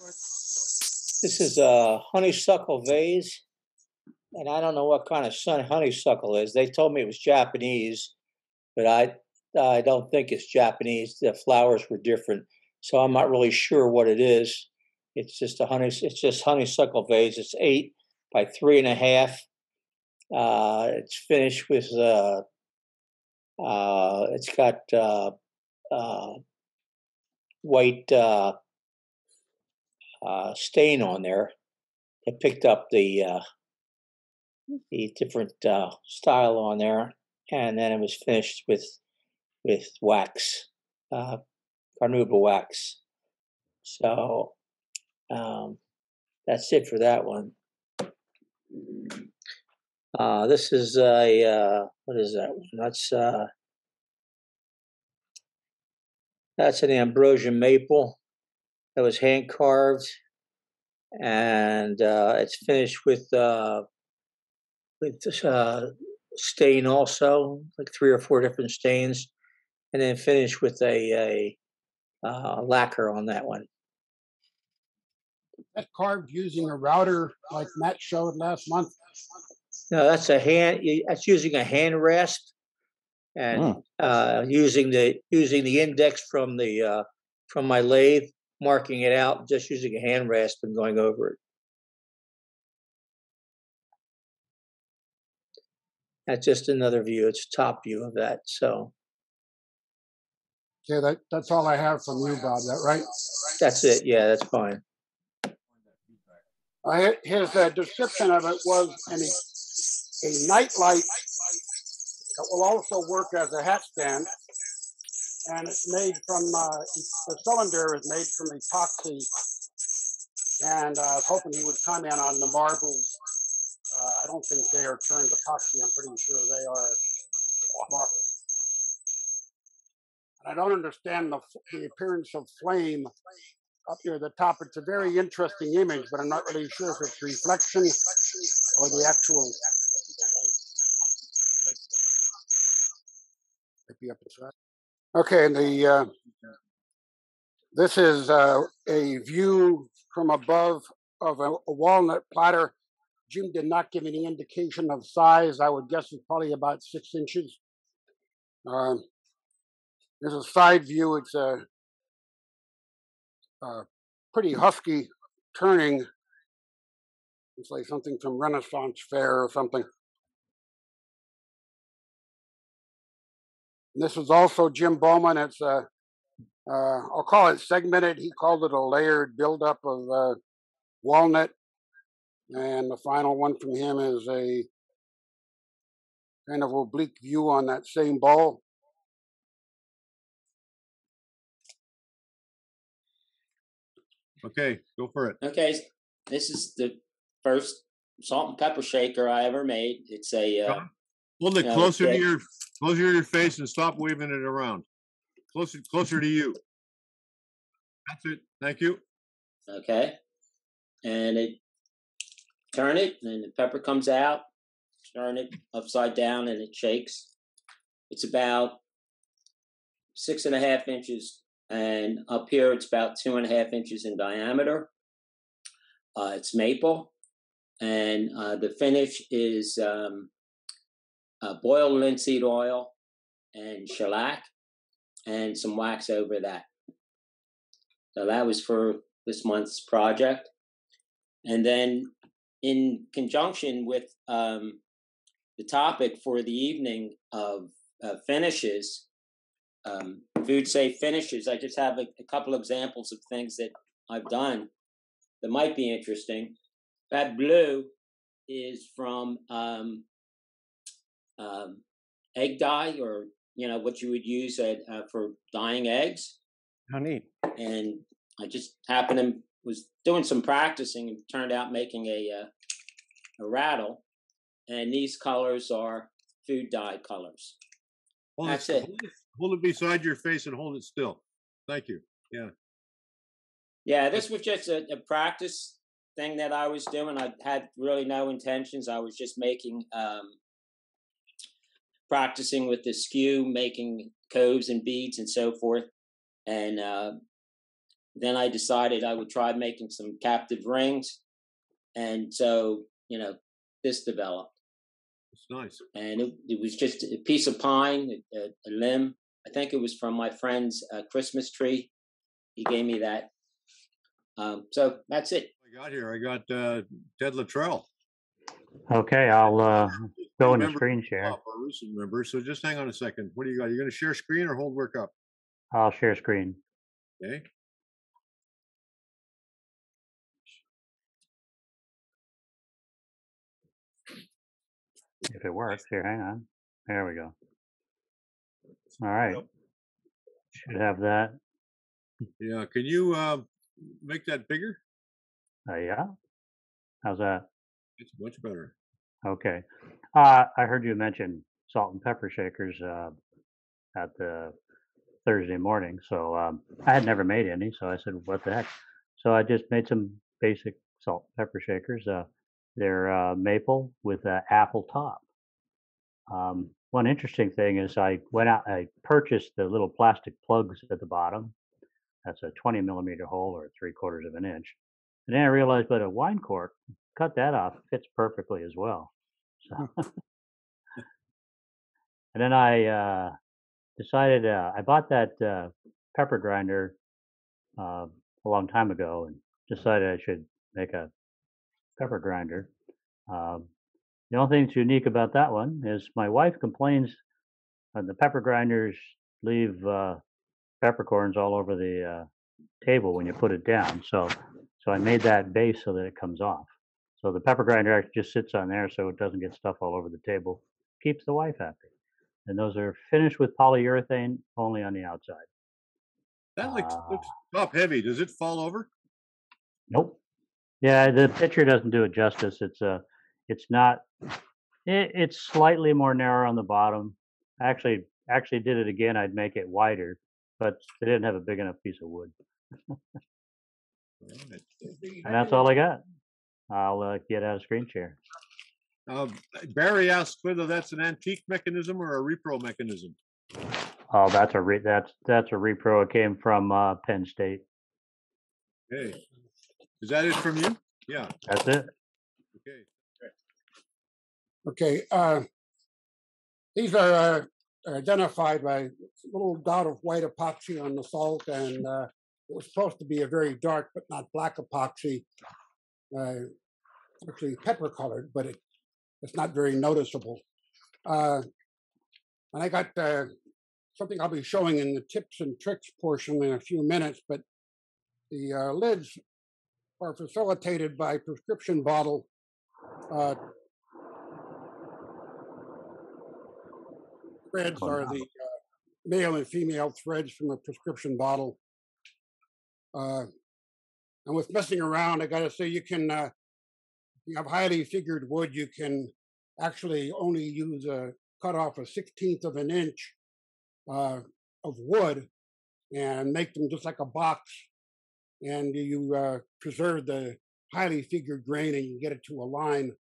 This is a honeysuckle vase, and I don't know what kind of honeysuckle is. They told me it was Japanese, but I don't think it's Japanese. The flowers were different, so I'm not really sure what it is. It's just honeysuckle vase. It's 8 by 3.5. It's finished with it's got white stain on there. I picked up the different style on there, and then it was finished with wax, carnauba wax. So that's it for that one. This is a what is that one? That's an ambrosia maple that was hand carved, and it's finished with stain also, like 3 or 4 different stains, and then finished with a lacquer on that one. That carved using a router like Matt showed last month. No, that's that's using a hand rasp, and using the index from my lathe, marking it out, just using a hand rasp and going over it. That's just another view. It's a top view of that. So. Okay, that's all I have from you, Bob. That right? That's it. Yeah, that's fine. His description of it was a night light that will also work as a hat stand, and it's made from the cylinder is made from epoxy. And I was hoping he would comment on the marbles. I don't think they are turned epoxy. I'm pretty sure they are marble. And I don't understand the appearance of flame up near the top. It's a very interesting image, but I'm not really sure if it's reflection or the actual. Okay, and this is a view from above of a walnut platter. Jim did not give any indication of size. I would guess it's probably about 6 inches. There's a side view. It's a pretty husky turning. It's like something from Renaissance Fair or something. And this is also Jim Bowman. It's I'll call it segmented. He called it a layered buildup of walnut. And the final one from him is a kind of oblique view on that same ball. Okay, go for it. Okay, this is the first salt and pepper shaker I ever made. It's a hold it closer to your face and stop waving it around. Closer to you. That's it. Thank you. Okay, and turn it, and the pepper comes out. Turn it upside down, and it shakes. It's about 6.5 inches. And up here, it's about 2.5 inches in diameter. It's maple, and the finish is boiled linseed oil and shellac, and some wax over that. So that was for this month's project. And then, in conjunction with the topic for the evening of finishes. Food safe finishes. I just have a couple egg things that I've done that might be interesting. That blue is from egg dye, or what you would use for dyeing eggs. How neat! And I just was doing some practicing and turned out making a rattle. And these colors are food dye colors. That's it. Hold it beside your face and hold it still. Thank you. Yeah. Yeah, this was just a practice thing that I was doing. I had really no intentions. I was just practicing with the skew, making coves and beads and so forth. And Then I decided I would try making some captive rings. And so, this developed. It's nice. And it was just a piece of pine, a limb. I think it was from my friend's Christmas tree. He gave me that. So that's it. I got Ted Luttrell. Okay, I'll go in the screen share. A recent member. So just hang on a second. What do you got? You going to share screen or hold work up? I'll share screen. Okay. If it works, here, hang on. There we go. All right. Should have that. Yeah. Can you make that bigger? Yeah. How's that? It's much better. Okay. I heard you mention salt and pepper shakers at the Thursday morning. So I had never made any. So I said, what the heck? So I just made some basic salt and pepper shakers. They're maple with an apple top. One interesting thing is I went out, I purchased the little plastic plugs at the bottom. That's a 20 millimeter hole or 3/4 of an inch. And then I realized, but a wine cork, cut that off, fits perfectly as well. So, and then I decided I bought that pepper grinder a long time ago, and decided I should make a pepper grinder. The only thing that's unique about that one is my wife complains the pepper grinders leave peppercorns all over the table when you put it down. So I made that base so that it comes off. So the pepper grinder actually just sits on there so it doesn't get stuff all over the table. Keeps the wife happy. And those are finished with polyurethane only on the outside. That looks top heavy. Does it fall over? Nope. Yeah, the picture doesn't do it justice. It's not. It's slightly more narrow on the bottom. Actually did it again. I'd make it wider, but they didn't have a big enough piece of wood. And that's all I got. I'll get out of screen share. Barry asked whether that's an antique mechanism or a repro mechanism. Oh, that's a repro. It came from Penn State. Okay, is that it from you? Yeah, that's it. Okay. These are identified by a little dot of white epoxy on the salt, and it was supposed to be a very dark but not black epoxy. Actually pepper colored, but it's not very noticeable. And I got something I'll be showing in the tips and tricks portion in a few minutes, but the lids are facilitated by prescription bottle threads are the male and female threads from a prescription bottle. And with messing around, I got to say, you can, if you have highly figured wood, you can actually only use cut off a 1/16 of an inch of wood and make them just like a box. And you preserve the highly figured grain and you get it to align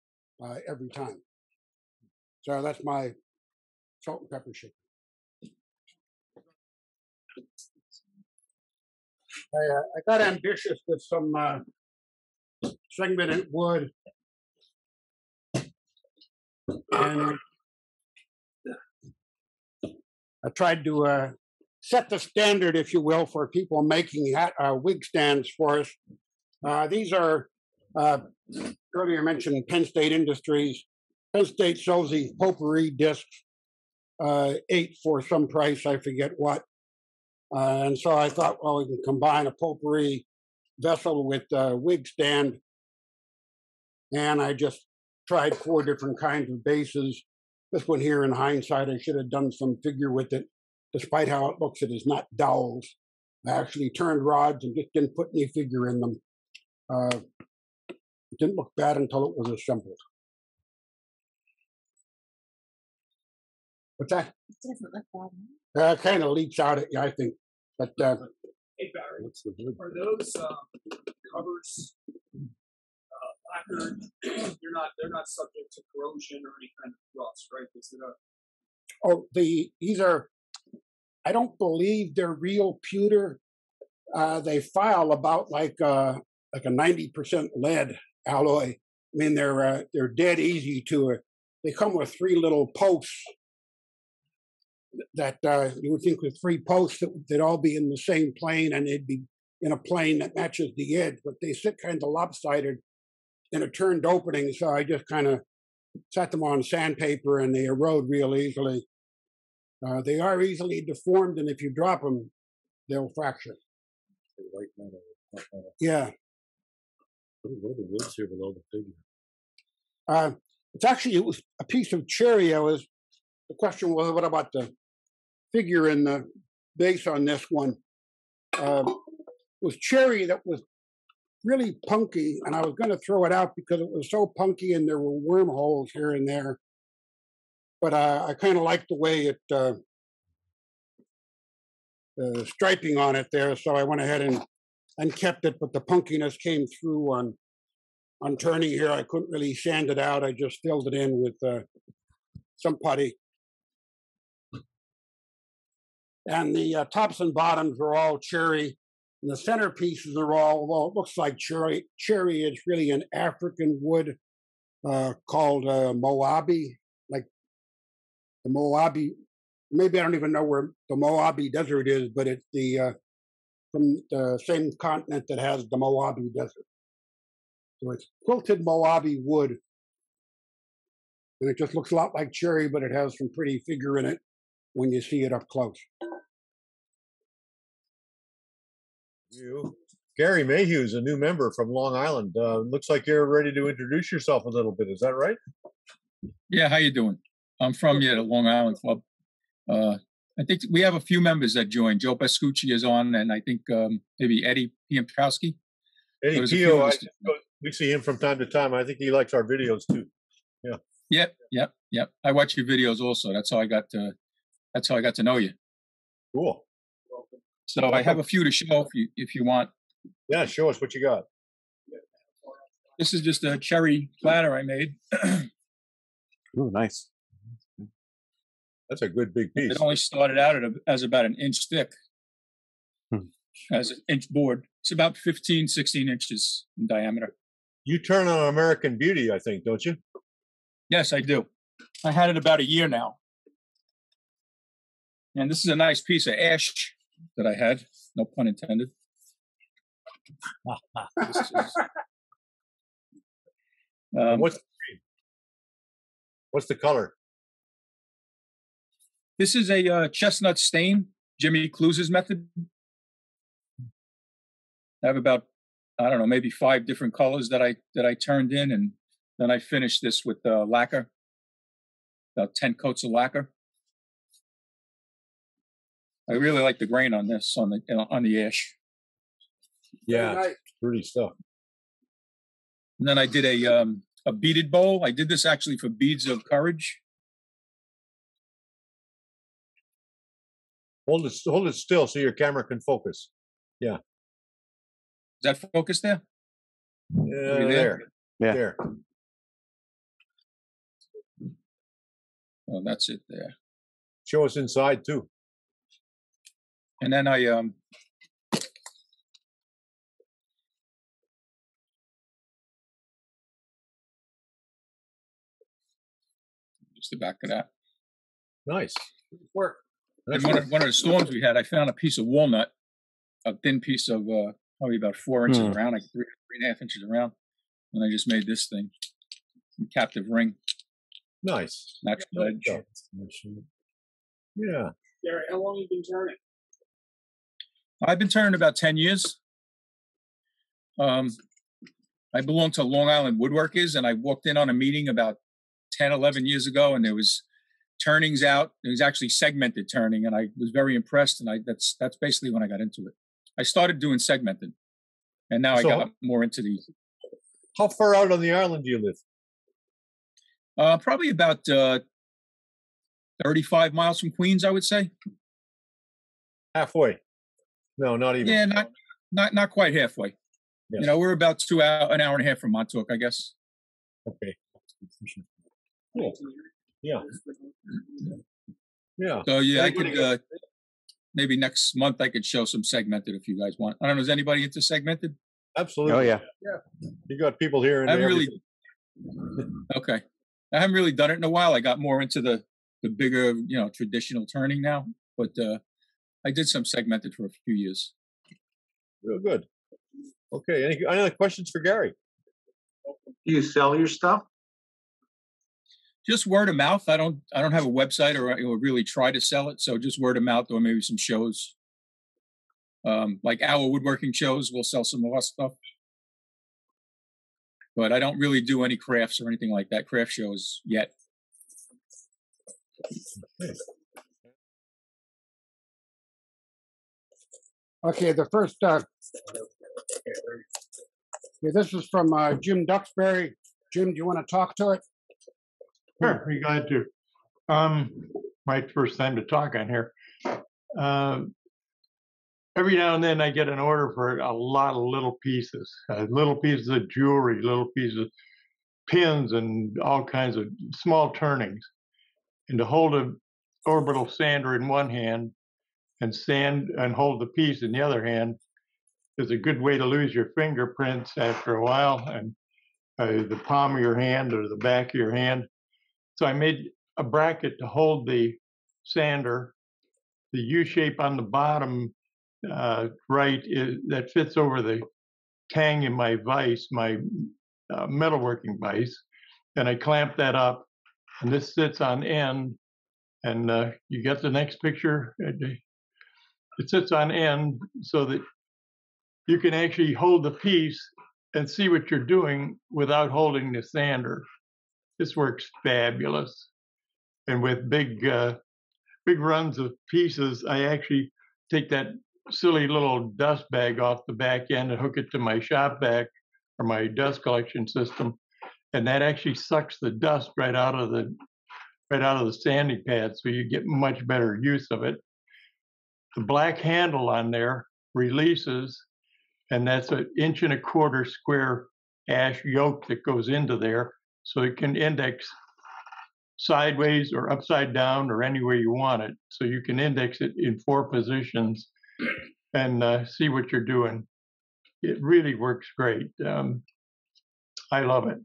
every time. So that's my salt and pepper shaker. I got ambitious with some segmented wood, and I tried to set the standard, if you will, for people making wig stands for us. These are earlier mentioned Penn State Industries. Penn State sells these potpourri discs, 8 for some price, I forget what. And so I thought, well, we can combine a potpourri vessel with a wig stand. And I just tried 4 different kinds of bases. This one here, in hindsight, I should have done some figure with it. Despite how it looks, it is not dowels. I actually turned rods and just didn't put any figure in them. It didn't look bad until it was assembled. What's that? It doesn't look bad. It kind of leaks out at you, I think. But hey Barry, are those covers lacquered? They're not subject to corrosion or any kind of rust, right? these are. I don't believe they're real pewter. they file about like a 90% lead alloy. I mean, they're dead easy to. They come with 3 little posts that you would think with 3 posts that they'd all be in the same plane and they'd be in a plane that matches the edge, but they sit kind of lopsided in a turned opening. So I just kind of set them on sandpaper and they erode real easily. They are easily deformed, and if you drop them, they'll fracture. Yeah. What are the woods here below the figure? It was a piece of cherry. The question was, what about the figure in the base on this one? Was cherry that was really punky, and I was going to throw it out because it was so punky and there were wormholes here and there. But I kind of liked the way it, the striping on it there, so I went ahead and kept it, but the punkiness came through on turning here. I couldn't really sand it out. I just filled it in with some putty. And the tops and bottoms are all cherry. And the center pieces are all, well, it looks like cherry. Cherry is really an African wood called Moabi, like the Moabi. Maybe I don't even know where the Moabi Desert is, but it's from the same continent that has the Moabi Desert. So it's quilted Moabi wood. And it just looks a lot like cherry, but it has some pretty figure in it when you see it up close. Gary MAYHEW is a new member from Long Island. Looks like you're ready to introduce yourself a little bit. Is that right? Yeah, how you doing? I'm from the Long Island Club. I think we have a few members that joined. Joe Pascucci is on, and I think maybe Eddie Piemkowski. Eddie Pio, we see him from time to time. I think he likes our videos too. Yeah. Yep. I watch your videos also. That's how I got to know you. Cool. So I have a few to show if you want. Yeah, show us what you got. This is just a cherry platter I made. Oh, nice. That's a good big piece. It only started out as about an inch thick, as an inch board. It's about 15, 16 inches in diameter. You turn on American Beauty, I think, don't you? Yes, I do. I had it about a year now. And this is a nice piece of ash that I had, no pun intended. What's the color? This is a chestnut stain, Jimmy Cluse's method. I have about, I don't know, maybe 5 different colors that I turned in, and then I finished this with lacquer, about 10 coats of lacquer. I really like the grain on this, on the ash. Yeah, nice. Pretty stuff. And then I did a beaded bowl. I did this actually for beads of courage. Hold it still so your camera can focus. Yeah. Is that focused there? There. Yeah. There. Oh, that's it there. Show us inside too. And then I just the back of that. Nice. Work. And one of the storms we had, I found a piece of walnut, a thin piece of probably about 4 inches around, like 3.5 inches around, and I just made this thing, a captive ring. Nice. Natural edge. Yeah. Gary, how long have you been turning? I've been turning about 10 years. I belong to Long Island Woodworkers, and I walked in on a meeting about 10, 11 years ago, and there was turnings out. It was actually segmented turning, and I was very impressed, and that's basically when I got into it. I started doing segmented, and now I got more into these. How far out on the island do you live? Probably about 35 miles from Queens, I would say. Halfway. No, not even. Yeah, not quite halfway. Yes. You know, we're about an hour and a half from Montauk, I guess. Okay. Cool. Yeah. Yeah. So yeah, I could maybe next month I could show some segmented if you guys want. I don't know. Is anybody into segmented? Absolutely. Oh yeah. You got people here and I haven't there. really. Okay. I haven't really done it in a while. I got more into the bigger, traditional turning now, but I did some segmented for a few years. Real good. Okay. Any other questions for Gary? Do you sell your stuff? Just word of mouth. I don't have a website or really try to sell it. So just word of mouth or maybe some shows. Like our woodworking shows, we'll sell some of our stuff. But I don't really do any crafts or anything like that, craft shows yet. Okay, the first, this is from Jim Duxbury. Jim, do you want to talk to it? Sure, be glad to. My first time to talk on here. Every now and then I get an order for a lot of little pieces of jewelry, little pieces of pins, and all kinds of small turnings. And to hold an orbital sander in one hand and sand and hold the piece in the other hand is a good way to lose your fingerprints after a while, and the palm of your hand or the back of your hand. So I made a bracket to hold the sander. The U shape on the bottom right that fits over the tang in my vise, my metalworking vise, and I clamp that up, and this sits on end. And you get the next picture. It sits on end so that you can actually hold the piece and see what you're doing without holding the sander. This works fabulous. And with big runs of pieces, I actually take that silly little dust bag off the back end and hook it to my shop vac or my dust collection system, and that actually sucks the dust right out of the sanding pad, so you get much better use of it. The black handle on there releases, and that's 1.25 inch square ash yoke that goes into there, so it can index sideways or upside down or any way you want it. So you can index it in 4 positions and see what you're doing. It really works great. I love it.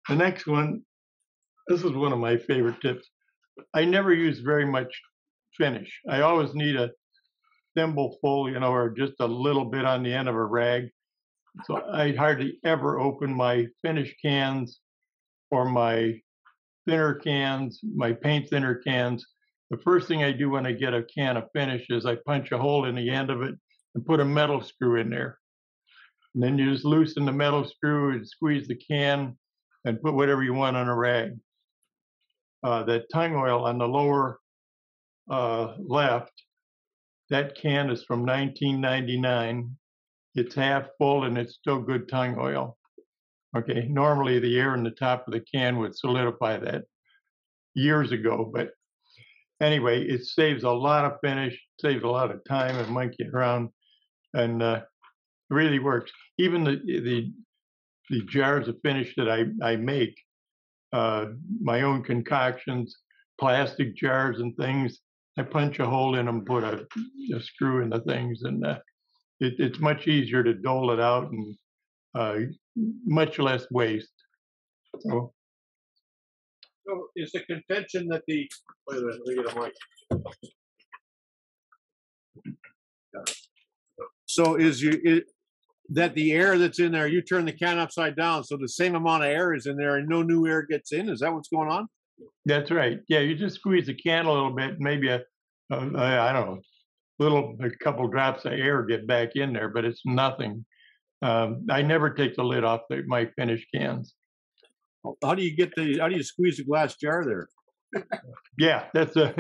The next one, this is one of my favorite tips. I never use very much finish. I always need a thimbleful, or just a little bit on the end of a rag. So I hardly ever open my finish cans or my thinner cans, my paint thinner cans. The first thing I do when I get a can of finish is I punch a hole in the end of it and put a metal screw in there. And then you just loosen the metal screw and squeeze the can and put whatever you want on a rag. That tung oil on the lower left, that can is from 1999. It's half full and it's still good tung oil. Okay, normally the air in the top of the can would solidify that years ago, but anyway, it saves a lot of finish, saves a lot of time and monkeying around, and really works. Even the jars of finish that I make, my own concoctions, plastic jars and things, I punch a hole in them, put a screw in the things, and it's much easier to dole it out and much less waste. So is the contention that the wait a minute, let me get a mic. So that the air that's in there, you turn the can upside down, so the same amount of air is in there and no new air gets in? Is that what's going on? That's right. Yeah, you just squeeze the can a little bit, maybe I don't know, a couple drops of air get back in there, but it's nothing. I never take the lid off my finished cans. How do you squeeze the glass jar there? Yeah, that's no,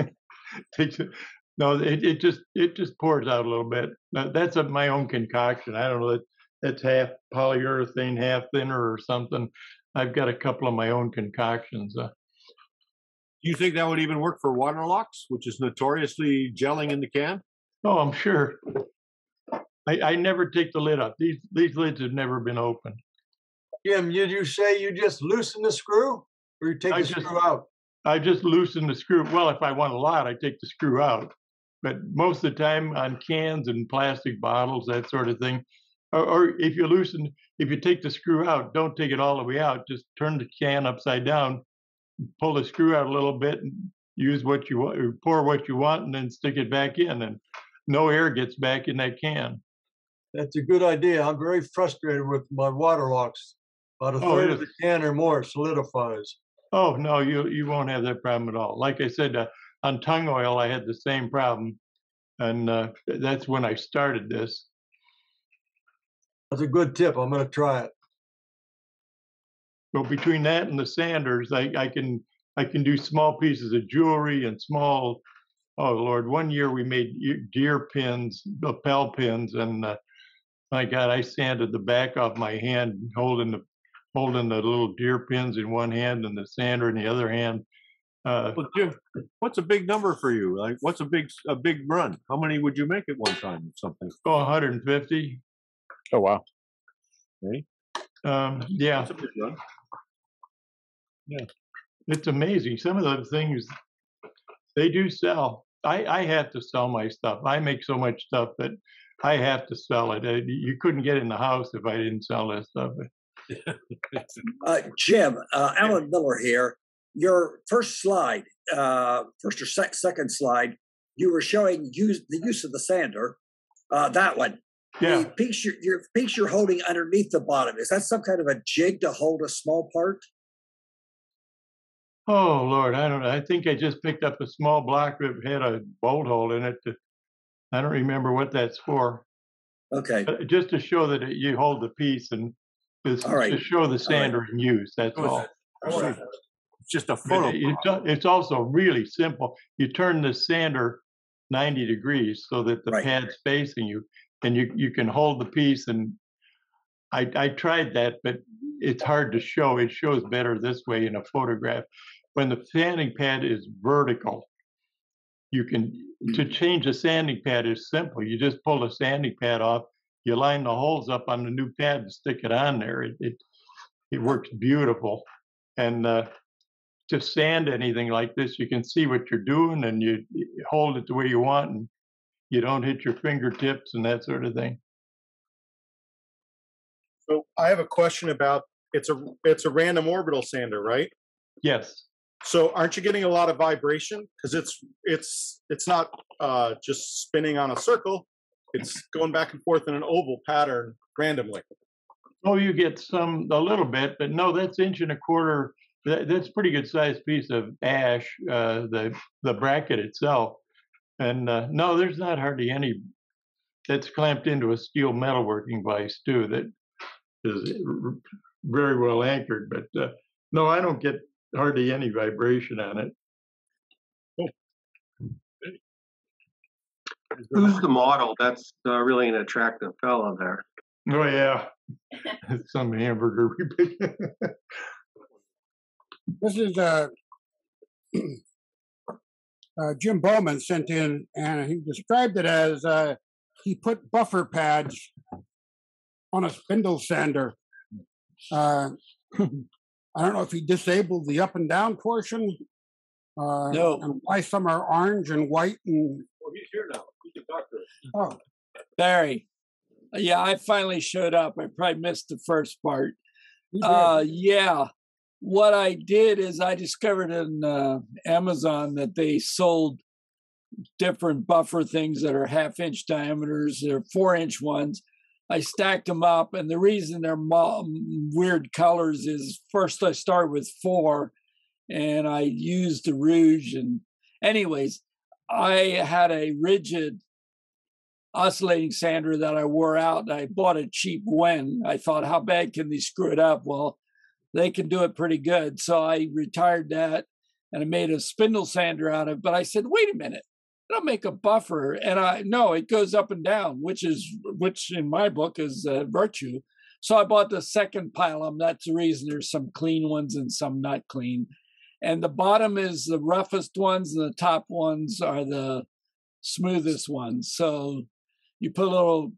it just pours out a little bit. That's my own concoction. I don't know, that's half polyurethane, half thinner or something. I've got a couple of my own concoctions. Do you think that would even work for water locks, which is notoriously gelling in the can? Oh, I'm sure. I never take the lid off. These lids have never been opened. Jim, did you say you just loosen the screw, or you take the screw out? I just loosen the screw. Well, if I want a lot, I take the screw out. But most of the time on cans and plastic bottles, that sort of thing, or if you take the screw out, don't take it all the way out. Just turn the can upside down, pull the screw out a little bit, and use what you want, or pour what you want, and then stick it back in, and no air gets back in that can. That's a good idea. I'm very frustrated with my water locks. About a third of the can or more solidifies. Oh, no, you won't have that problem at all. Like I said, on tung oil, I had the same problem. And that's when I started this. That's a good tip. I'm going to try it. So between that and the sanders, I can do small pieces of jewelry and small. Oh Lord! One year we made deer pins, lapel pins, and my God, I sanded the back off my hand, holding the little deer pins in one hand and the sander in the other hand. Well, Jim, what's a big number for you? Like, what's a big run? How many would you make at one time? Or something? Oh, 150. Oh wow. Okay. Yeah. That's a big run. Yeah, it's amazing. Some of those things they do sell. I have to sell my stuff. I make so much stuff that I have to sell it. You couldn't get in the house if I didn't sell that stuff. Jim, Alan Miller here. Your first slide, first or second slide, you were showing the use of the sander. That one. Yeah. The piece you're holding underneath the bottom, is that some kind of a jig to hold a small part? Oh Lord, I don't know. I think I just picked up a small block that had a bolt hole in it. I don't remember what that's for. Okay. Just to show that you hold the piece and to show the sander in use. That's all. It's just a photo. It's also really simple. You turn the sander 90 degrees so that the pad's facing you, and you can hold the piece. And I tried that, but it's hard to show. It shows better this way in a photograph. When the sanding pad is vertical, to change the sanding pad is simple. You just pull the sanding pad off, you line the holes up on the new pad and stick it on there. It works beautiful. And to sand anything like this, you can see what you're doing, and you hold it the way you want, and you don't hit your fingertips and that sort of thing. So I have a question about it's a random orbital sander, right? Yes. So aren't you getting a lot of vibration? Because it's not just spinning on a circle; it's going back and forth in an oval pattern randomly. Oh, you get a little bit, but no, that's 1.25 inches. That's a pretty good sized piece of ash, the bracket itself. And no, there's not hardly any. That's clamped into a steel metalworking vise too. That is very well anchored. But no, I don't get hardly any vibration on it. Who's the model? That's really an attractive fellow there. Oh yeah, some hamburger we picked. This is Jim Bowman sent in, and he described it as he put buffer pads on a spindle sander. I don't know if he disabled the up and down portion. No. And why some are orange and white and. Well, he's here now. He can talk to us. Oh. Barry. Yeah, I finally showed up. I probably missed the first part. Yeah. What I did is I discovered in Amazon that they sold different buffer things that are 1/2-inch diameters. They're 4-inch ones. I stacked them up, and the reason they're weird colors is first I start with 4, and I used the rouge. And anyways, I had a rigid oscillating sander that I wore out, and I bought a cheap Wen. I thought, how bad can they screw it up? Well, they can do it pretty good. So I retired that, and I made a spindle sander out of it. But I said, wait a minute, I don't make a buffer. And no, it goes up and down, which in my book is virtue. So I bought the second pylon. That's the reason there's some clean ones and some not clean. And the bottom is the roughest ones, and the top ones are the smoothest ones. So you put a little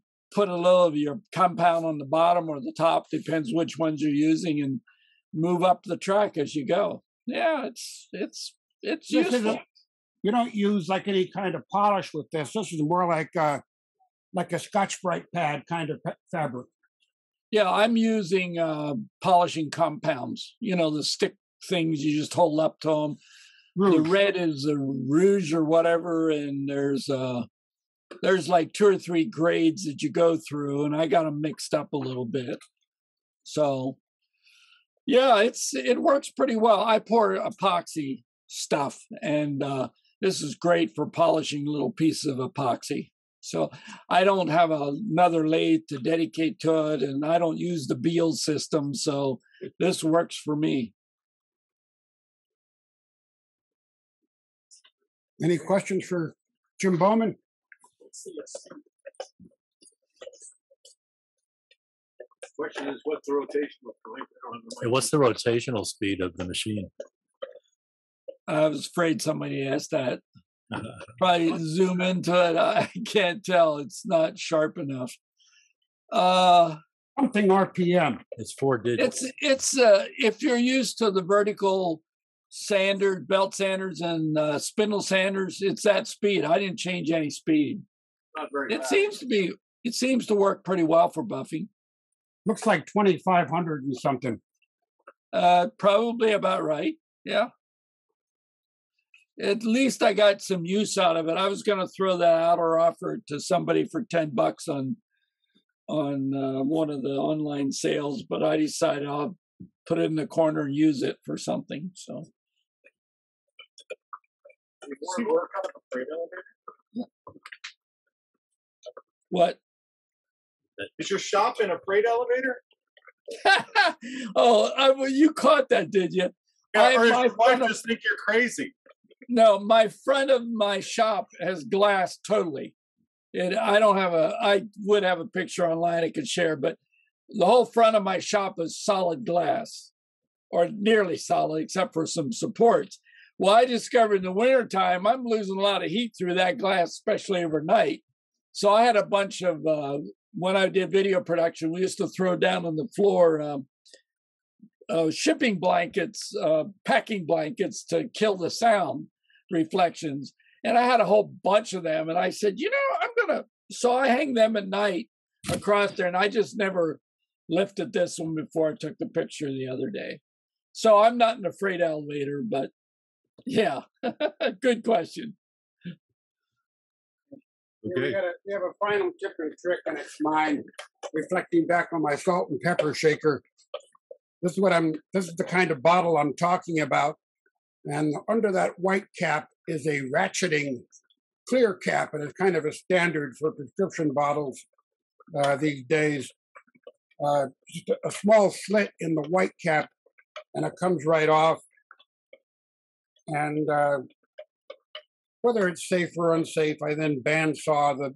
of your compound on the bottom or the top, depends which ones you're using, and move up the track as you go. Yeah, it's This useful. isn't, you don't use like any kind of polish with this. This is more like a Scotch-Brite pad kind of fabric. Yeah, I'm using polishing compounds. You know, the stick things you just hold up to them. Rouge. The red is the rouge or whatever, and there's like 2 or 3 grades that you go through, and I got them mixed up a little bit. So, yeah, it works pretty well. I pour epoxy stuff, and this is great for polishing little pieces of epoxy. So I don't have another lathe to dedicate to it, and I don't use the Beals system, so this works for me. Any questions for Jim Bowman? Question is, what's the rotational point? Hey, what's the rotational speed of the machine? I was afraid somebody asked that. Probably zoom into it. I can't tell. It's not sharp enough. Something RPM. It's 4 digits. It's if you're used to the vertical sander, belt sanders, and spindle sanders, it's that speed. I didn't change any speed. Not very It fast. seems to work pretty well for buffing. Looks like 2,500 and something. Probably about right. Yeah. At least I got some use out of it. I was going to throw that out or offer it to somebody for $10 on one of the online sales, but I decided I'll put it in the corner and use it for something. So. What? Is your shop in a freight elevator? Oh, you caught that, did you? Yeah, or does your wife just think you're crazy? No, my front of my shop has glass totally. I would have a picture online I could share, but the whole front of my shop is solid glass, or nearly solid, except for some supports. Well, I discovered in the wintertime, I'm losing a lot of heat through that glass, especially overnight. So I had a bunch of, when I did video production, we used to throw down on the floor shipping blankets, packing blankets to kill the sound reflections. And I had a whole bunch of them. And I said, so I hang them at night across there. And I just never lifted this one before I took the picture the other day. So I'm not in a freight elevator, but yeah, good question. Okay. We have a final tip and trick, and it's mine. Reflecting back on my salt and pepper shaker. This is the kind of bottle I'm talking about. And under that white cap is a ratcheting clear cap, and it's kind of a standard for prescription bottles these days. Just a small slit in the white cap, and it comes right off. And whether it's safe or unsafe, I then bandsaw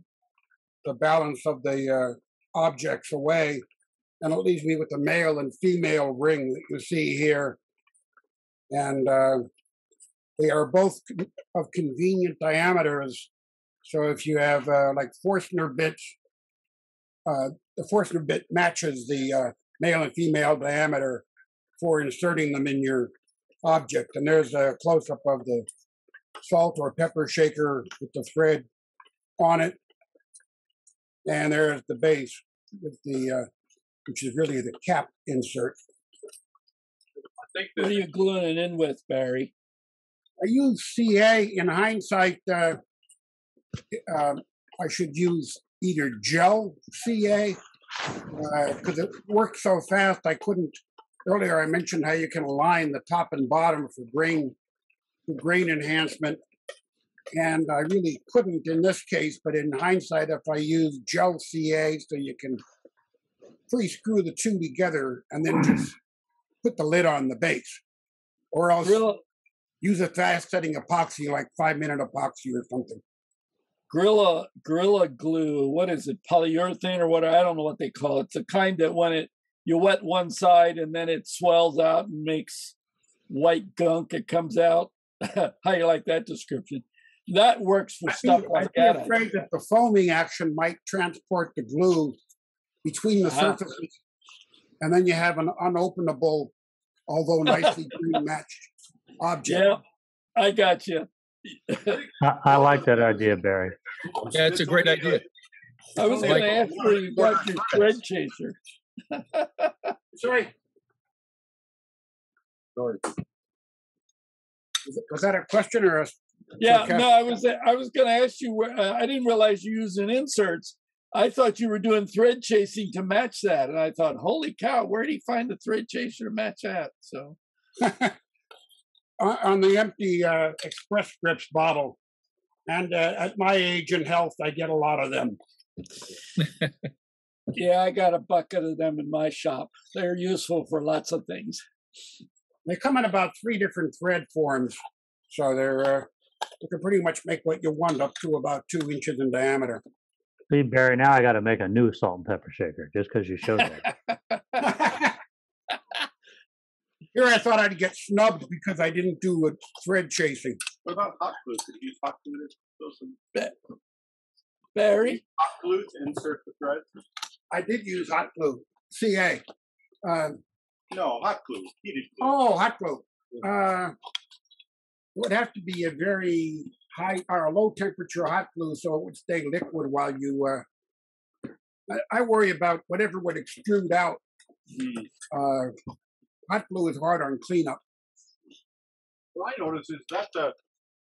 the balance of the objects away, and it leaves me with the male and female ring that you see here. And they are both of convenient diameters. So if you have like Forstner bits, the Forstner bit matches the male and female diameter for inserting them in your object. And there's a close-up of the salt or pepper shaker with the thread on it. And there's the base with the, which is really the cap insert. What are you gluing it in with, Barry? I use CA. In hindsight, I should use either gel CA because it worked so fast. I couldn't. Earlier, I mentioned how you can align the top and bottom for grain enhancement, and I really couldn't in this case. But in hindsight, if I use gel CA, so you can pre-screw the two together and then just put the lid on the base, or else use a fast-setting epoxy like 5-minute epoxy or something. Gorilla glue. What is it? Polyurethane or what? I don't know what they call it. It's the kind that when you wet one side and then it swells out and makes white gunk. It comes out. How you like that description? That works for stuff like that. I'm afraid that the foaming action might transport the glue between the surfaces, and then you have an unopenable, although nicely green match. object. Yeah, I got you. I like that idea, Barry. Yeah, it's a great idea. I was going to ask where you got your thread chaser. Sorry. Was that a question or a? Yeah, no, I was going to ask you. I didn't realize you using inserts. I thought you were doing thread chasing to match that, and I thought, holy cow, where did he find the thread chaser to match that? So, on the empty Express Scripts bottle, and at my age and health, I get a lot of them. Yeah, I got a bucket of them in my shop. They're useful for lots of things. They come in about 3 different thread forms, so they're you can pretty much make what you want up to about 2 inches in diameter. See, Barry, now I got to make a new salt and pepper shaker just because you showed that. Here I thought I'd get snubbed because I didn't do thread chasing. What about hot glue? Could you use hot glue to Barry? Hot glue to insert the thread? I did use hot glue, CA. No, hot glue, heated glue. Oh, hot glue. It would have to be a very high or a low temperature hot glue so it would stay liquid while you. I worry about whatever would extrude out. Hot glue is hard on cleanup. What I notice is that's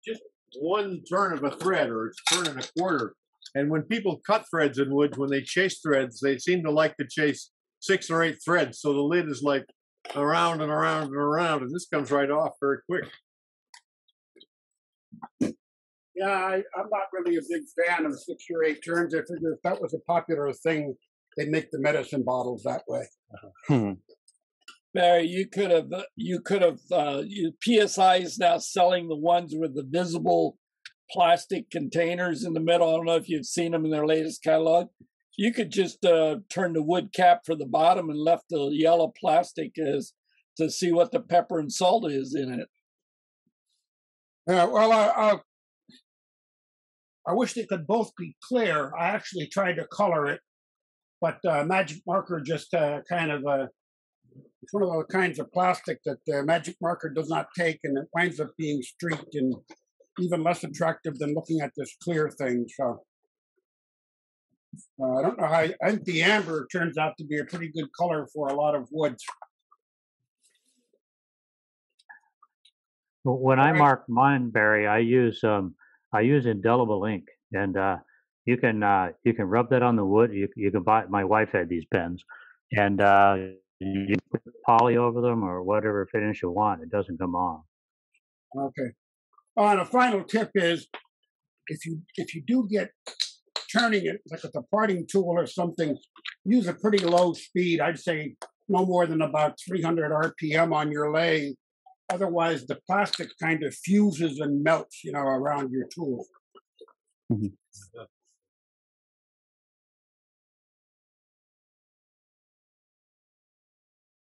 just one turn of a thread or it's turn and a quarter. And when people cut threads in wood, when they chase threads, they seem to like to chase 6 or 8 threads. So the lid is like around and around and around, and this comes right off very quick. Yeah, I'm not really a big fan of 6 or 8 turns. I figure if that was a popular thing, they'd make the medicine bottles that way. Barry, you PSI is now selling the ones with the visible plastic containers in the middle. I don't know if you've seen them in their latest catalog. You could just turn the wood cap for the bottom and left the yellow plastic as to see what the pepper and salt is in it. Well, I wish they could both be clear. I actually tried to color it, but Magic Marker just kind of it's one of those kinds of plastic that Magic Marker does not take, and it winds up being streaked and even less attractive than looking at this clear thing. So I don't know how. I think the amber turns out to be a pretty good color for a lot of woods. When I mark mine, Barry, I use indelible ink, and you can rub that on the wood. You can buy. My wife had these pens, and you put poly over them or whatever finish you want. It doesn't come off. Okay. And a final tip is, if you do get turning it like with a parting tool or something, use a pretty low speed. I'd say no more than about 300 RPM on your lathe. Otherwise, the plastic kind of fuses and melts, around your tool. Mm-hmm.